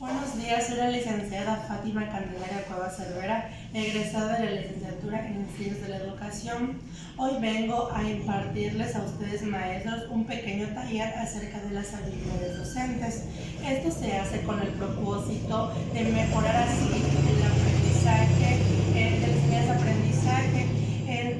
Buenos días, soy la licenciada Fátima Candelaria Cuevas Cervera, egresada de la licenciatura en Ciencias de la Educación. Hoy vengo a impartirles a ustedes maestros un pequeño taller acerca de las habilidades docentes. Esto se hace con el propósito de mejorar así el aprendizaje, de la enseñanza-aprendizaje.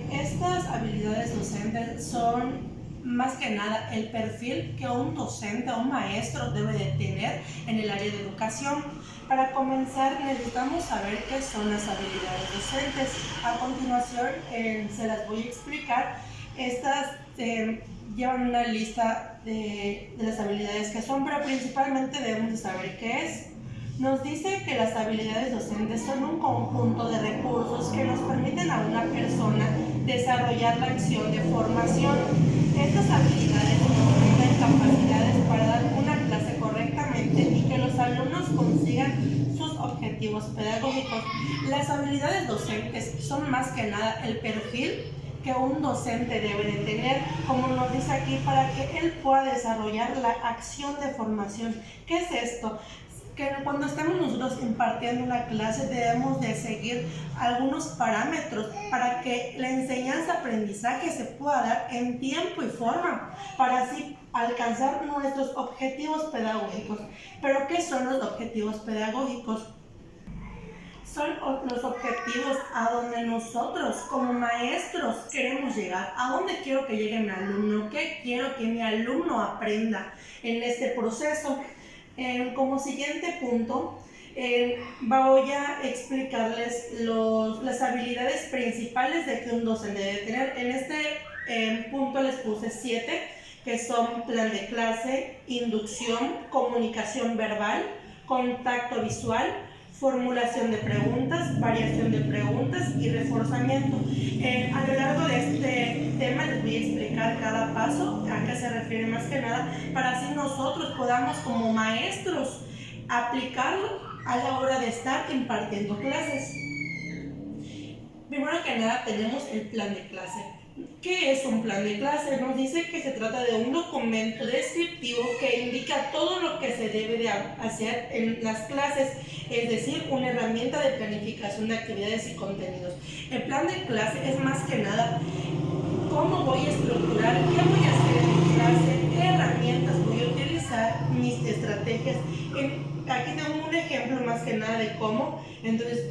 Estas habilidades docentes son más que nada el perfil que un docente o un maestro debe de tener en el área de educación. Para comenzar necesitamos saber qué son las habilidades docentes. A continuación se las voy a explicar. Estas llevan una lista de las habilidades que son, pero principalmente debemos de saber qué es. Nos dice que las habilidades docentes son un conjunto de recursos que nos permiten a una persona desarrollar la acción de formación. Estas habilidades nos brindan capacidades para dar una clase correctamente y que los alumnos consigan sus objetivos pedagógicos. Las habilidades docentes son más que nada el perfil que un docente debe de tener, como nos dice aquí, para que él pueda desarrollar la acción de formación. ¿Qué es esto? Que cuando estamos nosotros impartiendo una clase debemos de seguir algunos parámetros para que la enseñanza-aprendizaje se pueda dar en tiempo y forma, para así alcanzar nuestros objetivos pedagógicos. ¿Pero qué son los objetivos pedagógicos? Son los objetivos a donde nosotros como maestros queremos llegar, a dónde quiero que llegue mi alumno, qué quiero que mi alumno aprenda en este proceso. Como siguiente punto, voy a explicarles las habilidades principales de que un docente debe tener. En este punto les puse 7, que son plan de clase, inducción, comunicación verbal, contacto visual, formulación de preguntas, variación de preguntas y reforzamiento. A lo largo de este tema les voy a explicar cada paso, a qué se refiere más que nada, para así nosotros podamos como maestros aplicarlo a la hora de estar impartiendo clases. Primero que nada tenemos el plan de clase. ¿Qué es un plan de clase? Nos dice que se trata de un documento descriptivo que indica todo lo que se debe de hacer en las clases, es decir, una herramienta de planificación de actividades y contenidos. El plan de clase es más que nada cómo voy a estructurar, qué voy a hacer en mi clase, qué herramientas voy a utilizar, mis estrategias. Aquí tengo un ejemplo más que nada de cómo. Entonces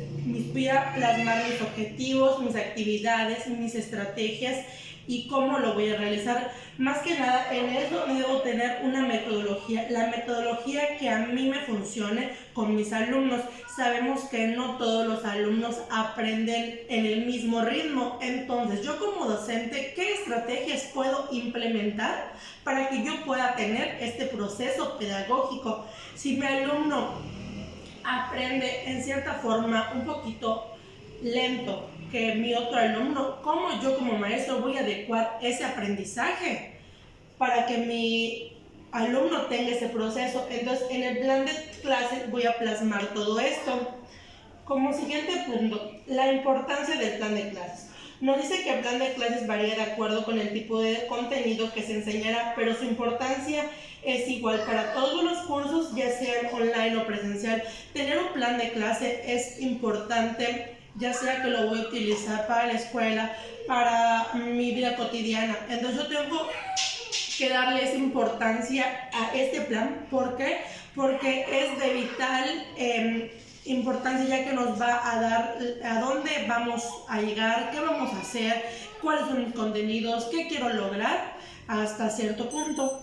voy a plasmar mis objetivos, mis actividades, mis estrategias y cómo lo voy a realizar. Más que nada en eso debo tener una metodología, la metodología que a mí me funcione con mis alumnos. Sabemos que no todos los alumnos aprenden en el mismo ritmo, entonces yo como docente, ¿qué estrategias puedo implementar para que yo pueda tener este proceso pedagógico? Si mi alumno aprende en cierta forma un poquito lento que mi otro alumno, ¿cómo yo como maestro voy a adecuar ese aprendizaje para que mi alumno tenga ese proceso? Entonces en el plan de clase voy a plasmar todo esto. Como siguiente punto, la importancia del plan de clases. Nos dice que el plan de clases varía de acuerdo con el tipo de contenido que se enseñará, pero su importancia es igual para todos los cursos, ya sean online o presencial. Tener un plan de clase es importante, ya sea que lo voy a utilizar para la escuela, para mi vida cotidiana. Entonces yo tengo que darle esa importancia a este plan. ¿Por qué? Porque es de vital importancia, ya que nos va a dar a dónde vamos a llegar, qué vamos a hacer, cuáles son mis contenidos, qué quiero lograr hasta cierto punto.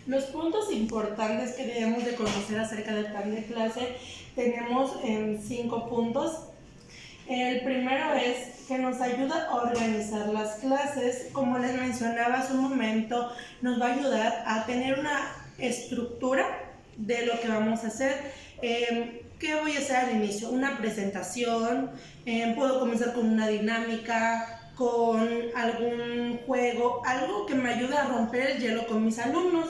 Los puntos importantes que debemos de conocer acerca del plan de clase tenemos 5 puntos. El primero es que nos ayuda a organizar las clases. Como les mencionaba hace un momento, nos va a ayudar a tener una estructura de lo que vamos a hacer. ¿Qué voy a hacer al inicio? Una presentación, puedo comenzar con una dinámica, con algún juego, algo que me ayude a romper el hielo con mis alumnos.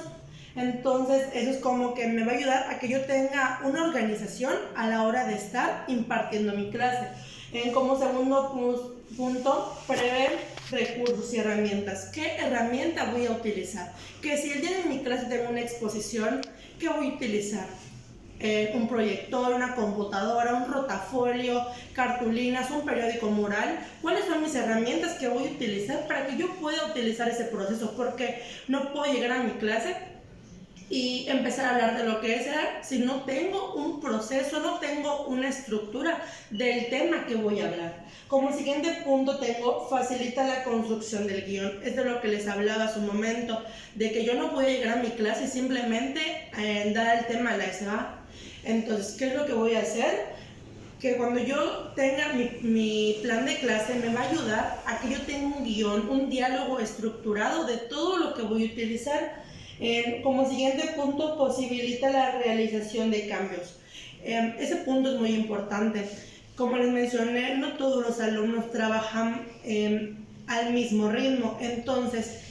Entonces eso es como que me va a ayudar a que yo tenga una organización a la hora de estar impartiendo mi clase. Como segundo punto, prever recursos y herramientas. ¿Qué herramienta voy a utilizar? Que si el día de mi clase tengo una exposición, ¿qué voy a utilizar? un proyector, una computadora, un rotafolio, cartulinas, un periódico mural. ¿Cuáles son mis herramientas que voy a utilizar para que yo pueda utilizar ese proceso? Porque no puedo llegar a mi clase y empezar a hablar de lo que es si no tengo un proceso, no tengo una estructura del tema que voy a hablar. Como siguiente punto tengo, facilita la construcción del guión. Es de lo que les hablaba hace un momento, de que yo no podía llegar a mi clase y simplemente dar el tema a la SA. Entonces, ¿qué es lo que voy a hacer? Que cuando yo tenga mi plan de clase me va a ayudar a que yo tenga un guión, un diálogo estructurado de todo lo que voy a utilizar. Como siguiente punto, posibilita la realización de cambios. Ese punto es muy importante. Como les mencioné, no todos los alumnos trabajan al mismo ritmo. Entonces,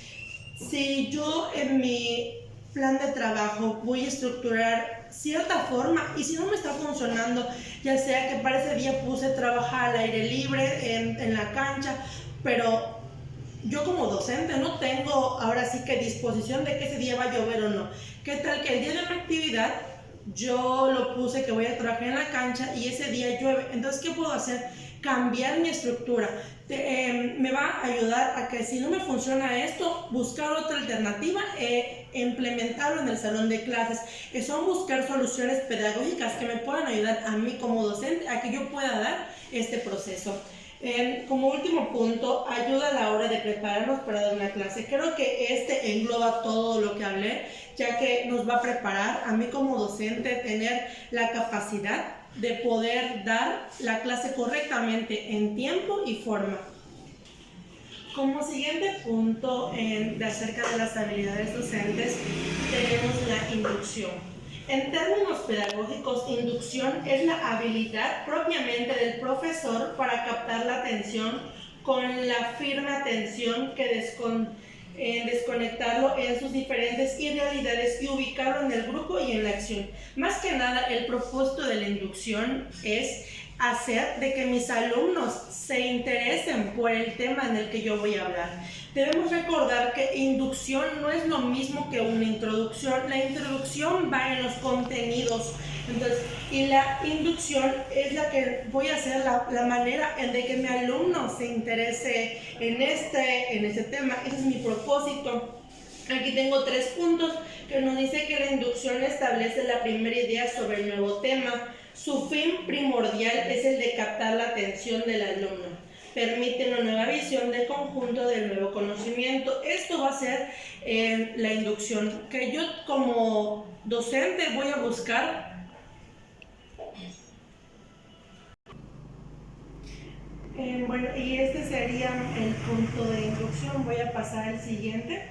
si yo en mi plan de trabajo voy a estructurar cierta forma y si no me está funcionando, ya sea que para ese día puse trabajar al aire libre en la cancha, pero yo como docente no tengo ahora sí que disposición de que ese día va a llover o no. ¿Qué tal que el día de mi actividad yo lo puse que voy a trabajar en la cancha y ese día llueve? Entonces, ¿qué puedo hacer? Cambiar mi estructura. Me va a ayudar a que si no me funciona esto, buscar otra alternativa e implementarlo en el salón de clases. Son buscar soluciones pedagógicas que me puedan ayudar a mí como docente a que yo pueda dar este proceso. Como último punto, ayuda a la hora de prepararnos para dar una clase. Creo que este engloba todo lo que hablé, ya que nos va a preparar a mí como docente tener la capacidad de poder dar la clase correctamente en tiempo y forma. Como siguiente punto acerca de las habilidades docentes, tenemos la inducción. En términos pedagógicos, inducción es la habilidad propiamente del profesor para captar la atención con la firme atención que desconectarlo en sus diferentes irrealidades y ubicarlo en el grupo y en la acción. Más que nada, el propósito de la inducción es hacer de que mis alumnos se interesen por el tema en el que yo voy a hablar. Debemos recordar que inducción no es lo mismo que una introducción. La introducción va en los contenidos, entonces, y la inducción es la que voy a hacer la manera en de que mi alumno se interese en este tema. Ese es mi propósito. Aquí tengo 3 puntos que nos dice que la inducción establece la primera idea sobre el nuevo tema. Su fin primordial es el de captar la atención del alumno. Permite una nueva visión del conjunto del nuevo conocimiento. Esto va a ser la inducción, que yo como docente voy a buscar. Bueno, y este sería el punto de inducción. Voy a pasar al siguiente.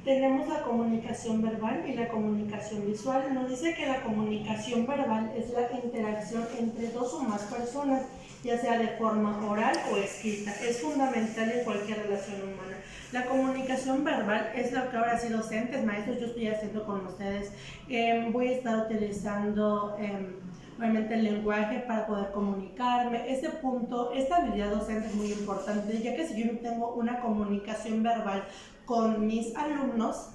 Tenemos la comunicación verbal y la comunicación visual. Nos dice que la comunicación verbal es la interacción entre 2 o más personas, ya sea de forma oral o escrita. Es fundamental en cualquier relación humana. La comunicación verbal es lo que ahora sí docentes, maestros, yo estoy haciendo con ustedes. Voy a estar utilizando obviamente el lenguaje para poder comunicarme. Este punto, esta habilidad docente es muy importante, ya que si yo no tengo una comunicación verbal con mis alumnos,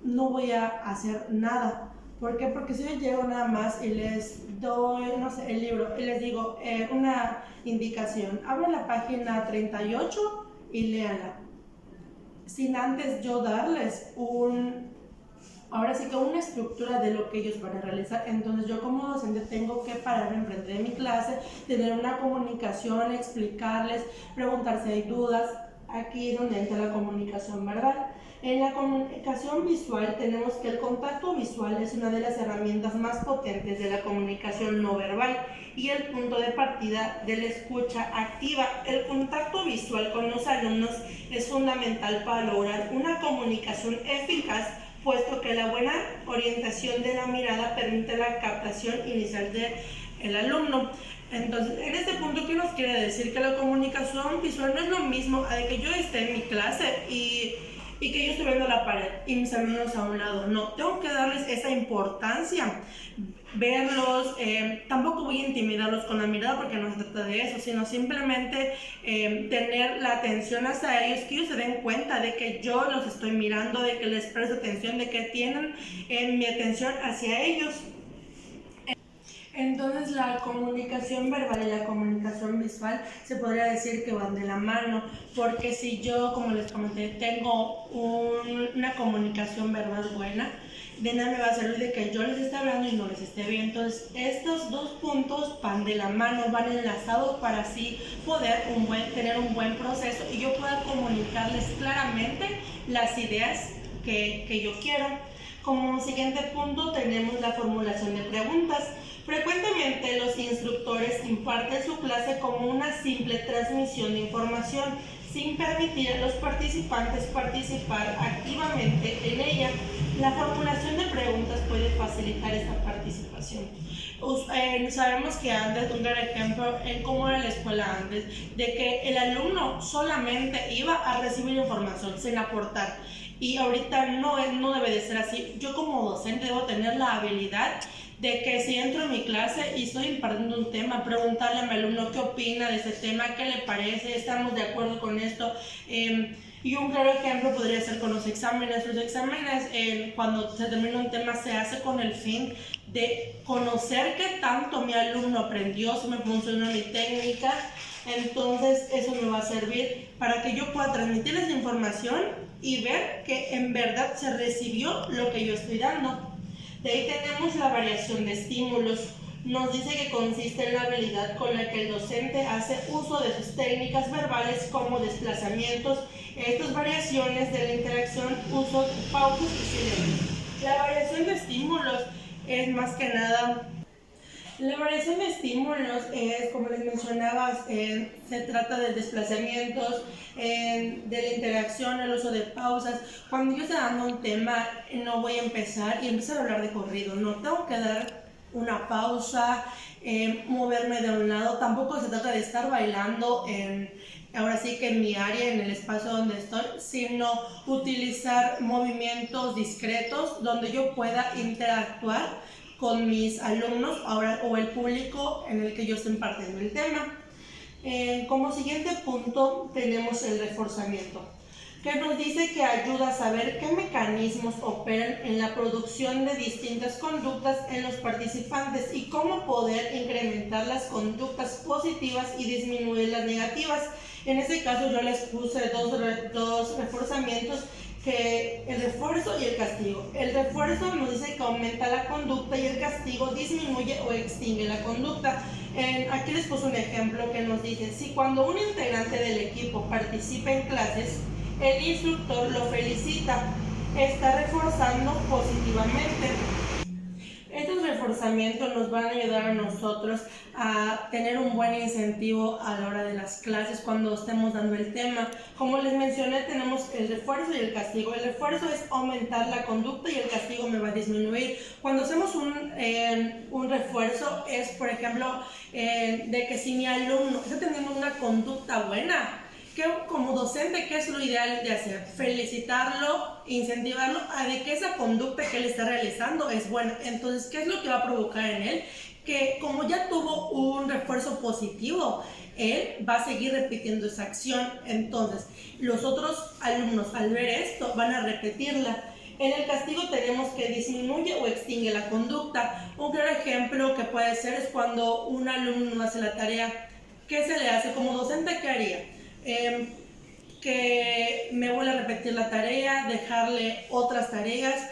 no voy a hacer nada. ¿Por qué? Porque si yo llego nada más y les doy, no sé, el libro y les digo una indicación, abran la página 38 y léanla, sin antes yo darles ahora sí que una estructura de lo que ellos van a realizar. Entonces yo como docente tengo que pararme enfrente de mi clase, tener una comunicación, explicarles, preguntar si hay dudas. Aquí es donde entra la comunicación verbal. En la comunicación visual tenemos que el contacto visual es una de las herramientas más potentes de la comunicación no verbal y el punto de partida de la escucha activa. El contacto visual con los alumnos es fundamental para lograr una comunicación eficaz, puesto que la buena orientación de la mirada permite la captación inicial del alumno. Entonces, en este punto, ¿qué nos quiere decir? Que la comunicación visual no es lo mismo a de que yo esté en mi clase y que yo estoy viendo la pared y mis alumnos a un lado. No, tengo que darles esa importancia, verlos. Tampoco voy a intimidarlos con la mirada porque no se trata de eso, sino simplemente tener la atención hacia ellos, que ellos se den cuenta de que yo los estoy mirando, de que les presto atención, de que tienen mi atención hacia ellos. Entonces la comunicación verbal y la comunicación visual se podría decir que van de la mano, porque si yo, como les comenté, tengo una comunicación verbal buena, de nada me va a servir de que yo les esté hablando y no les esté bien. Entonces estos dos puntos van de la mano, van enlazados para así poder tener un buen proceso y yo pueda comunicarles claramente las ideas que yo quiero. Como siguiente punto tenemos la formulación de preguntas. Frecuentemente los instructores imparten su clase como una simple transmisión de información, sin permitir a los participantes participar activamente en ella. La formulación de preguntas puede facilitar esta participación. Sabemos que antes, un gran ejemplo en cómo era la escuela antes, de que el alumno solamente iba a recibir información sin aportar. Y ahorita no debe de ser así. Yo como docente debo tener la habilidad de que si entro en mi clase y estoy impartiendo un tema, preguntarle a mi alumno qué opina de ese tema, qué le parece, estamos de acuerdo con esto. Y un claro ejemplo podría ser con los exámenes. Los exámenes, cuando se termina un tema, se hace con el fin de conocer qué tanto mi alumno aprendió, si me funcionó mi técnica. Entonces eso me va a servir para que yo pueda transmitirles la información y ver que en verdad se recibió lo que yo estoy dando. De ahí tenemos la variación de estímulos. Nos dice que consiste en la habilidad con la que el docente hace uso de sus técnicas verbales como desplazamientos, estas variaciones de la interacción, uso de pausas y silencio. La variación de estímulos es más que nada... La variación de estímulos es, como les mencionaba, se trata de desplazamientos, de la interacción, el uso de pausas. Cuando yo estoy dando un tema, no voy a empezar a hablar de corrido, no tengo que dar una pausa, moverme de un lado. Tampoco se trata de estar bailando ahora sí que en mi área, en el espacio donde estoy, sino utilizar movimientos discretos donde yo pueda interactuar con mis alumnos o el público en el que yo estoy impartiendo el tema. Como siguiente punto tenemos el reforzamiento, que nos dice que ayuda a saber qué mecanismos operan en la producción de distintas conductas en los participantes y cómo poder incrementar las conductas positivas y disminuir las negativas. En este caso yo les puse dos reforzamientos, que el refuerzo y el castigo. El refuerzo nos dice que aumenta la conducta y el castigo disminuye o extingue la conducta. Aquí les puse un ejemplo que nos dice: si cuando un integrante del equipo participa en clases, el instructor lo felicita, está reforzando positivamente. Estos reforzamientos nos van a ayudar a nosotros a tener un buen incentivo a la hora de las clases cuando estemos dando el tema. Como les mencioné, tenemos el refuerzo y el castigo. El refuerzo es aumentar la conducta y el castigo me va a disminuir. Cuando hacemos un refuerzo es, por ejemplo, de que si mi alumno está teniendo una conducta buena, que como docente, ¿qué es lo ideal de hacer? Felicitarlo, incentivarlo a de que esa conducta que él está realizando es buena. Entonces, ¿qué es lo que va a provocar en él? Que como ya tuvo un refuerzo positivo, él va a seguir repitiendo esa acción. Entonces, los otros alumnos al ver esto van a repetirla. En el castigo tenemos que disminuye o extingue la conducta. Un claro ejemplo que puede ser es cuando un alumno no hace la tarea. ¿Qué se le hace? Como docente, ¿qué haría? Que me vuelva a repetir la tarea, dejarle otras tareas,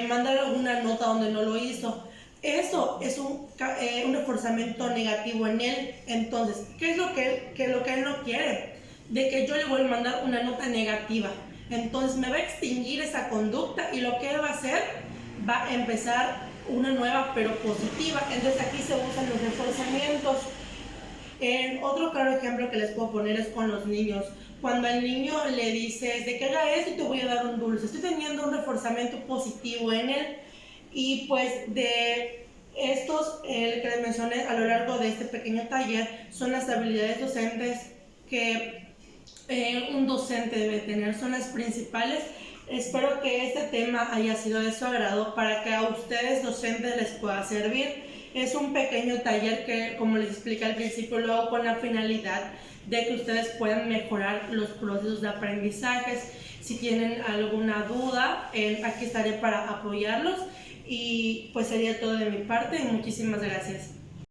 mandarle alguna nota donde no lo hizo. Eso es un reforzamiento negativo en él. Entonces, ¿qué es lo que él no quiere? De que yo le voy a mandar una nota negativa. Entonces me va a extinguir esa conducta y lo que él va a hacer, va a empezar una nueva pero positiva. Entonces aquí se usan los reforzamientos. Otro claro ejemplo que les puedo poner es con los niños. Cuando al niño le dices de que haga esto y te voy a dar un dulce, estoy teniendo un reforzamiento positivo en él. Y pues de estos que les mencioné a lo largo de este pequeño taller son las habilidades docentes que un docente debe tener, son las principales. Espero que este tema haya sido de su agrado para que a ustedes docentes les pueda servir. Es un pequeño taller que, como les expliqué al principio, lo hago con la finalidad de que ustedes puedan mejorar los procesos de aprendizajes. Si tienen alguna duda, aquí estaré para apoyarlos. Y pues sería todo de mi parte y muchísimas gracias.